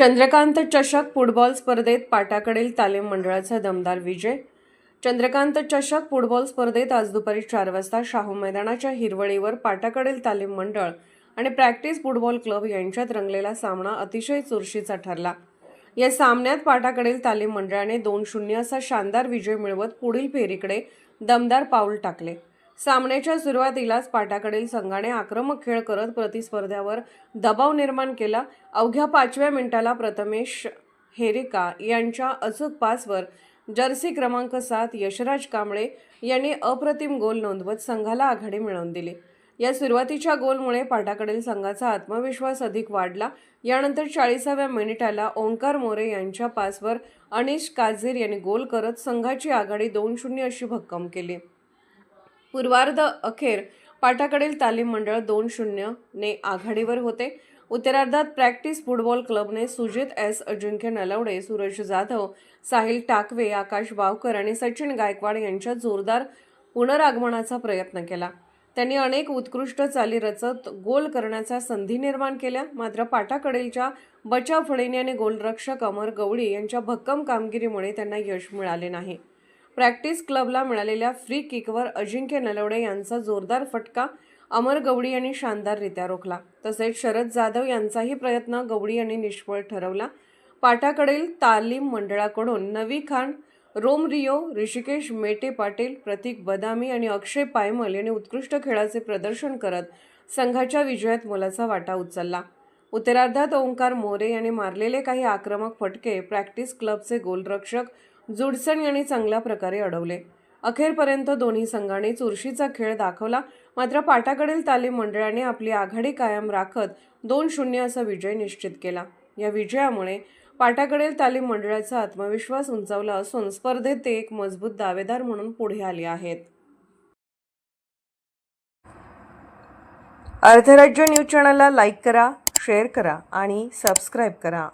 चंद्रकांत चषक फुटबॉल स्पर्धेत पाटाकडील तालीम मंडळाचा दमदार विजय. चंद्रकांत चषक फुटबॉल स्पर्धेत आज दुपारी 4 वाजता शाहू मैदानाच्या हिरवळीवर पाटाकडील तालीम मंडळ आणि प्रॅक्टिस फुटबॉल क्लब यांच्यात रंगलेला सामना अतिशय चुरशीचा ठरला. या सामन्यात पाटाकडील तालीम मंडळाने 2-0 असा शानदार विजय मिळवत पुढील फेरीकडे दमदार पाऊल टाकले. सामन्याच्या सुरुवातीलाच पाटाकडील संघाने आक्रमक खेळ करत प्रतिस्पर्ध्यावर दबाव निर्माण केला. अवघ्या 5व्या मिनिटाला प्रथमेश हेरिका यांच्या अचूक पासवर जर्सी क्रमांक 7 यशराज कांबळे यांनी अप्रतिम गोल नोंदवत संघाला आघाडी मिळवून दिली. या सुरुवातीच्या गोलमुळे पाटाकडील संघाचा आत्मविश्वास अधिक वाढला. यानंतर 40व्या मिनिटाला ओंकार मोरे यांच्या पासवर अनिश काझीर यांनी गोल करत संघाची आघाडी 2-0 अशी भक्कम केली. पूर्वार्ध अखेर पाटाकडील तालीम मंडळ 2-0 ने आघाडीवर होते. उत्तरार्धात प्रॅक्टिस फुटबॉल क्लबने सुजित एस, अजिंक्य नलवडे, सूरज जाधव, साहिल टाकवे, आकाश बावकर आणि सचिन गायकवाड यांच्या जोरदार पुनरागमनाचा प्रयत्न केला. त्यांनी अनेक उत्कृष्ट चाली रचत गोल करण्याच्या संधी निर्माण केल्या. मात्र पाटाकडीलच्या बचाव फळीने आणि गोलरक्षक अमर गवळी यांच्या भक्कम कामगिरीमुळे त्यांना यश मिळाले नाही. प्रॅक्टिस क्लबला मिळालेल्या फ्री किकवर अजिंक्य नलवडे यांचा जोरदार फटका अमर गवळी यांनी शानदाररित्या रोखला. तसेच शरद जाधव यांचाही प्रयत्न गवळी यांनी निष्फळ ठरवला. पाटाकडील तालीम मंडळाकडून नवी खान, रोमरियो, ऋषिकेश मेटे पाटील, प्रतीक बदामी आणि अक्षय पायमल यांनी उत्कृष्ट खेळाचे प्रदर्शन करत संघाच्या विजयात मोलाचा वाटा उचलला. उत्तरार्धात ओंकार मोरे यांनी मारलेले काही आक्रमक फटके प्रॅक्टिस क्लबचे गोलरक्षक जुडसन यांनी चांगल्या प्रकारे अडवले. अखेरपर्यंत दोन्ही संघांनी चुरशीचा खेळ दाखवला. मात्र पाटाकडील तालीम मंडळाने आपली आघाडी कायम राखत 2-0 असा विजय निश्चित केला. या विजयामुळे पाटाकडील तालीम मंडळाचा आत्मविश्वास उंचावला असून स्पर्धेत ते एक मजबूत दावेदार म्हणून पुढे आले आहेत. अर्धराज्य न्यूज चॅनलला लाईक करा, शेअर करा आणि सबस्क्राईब करा.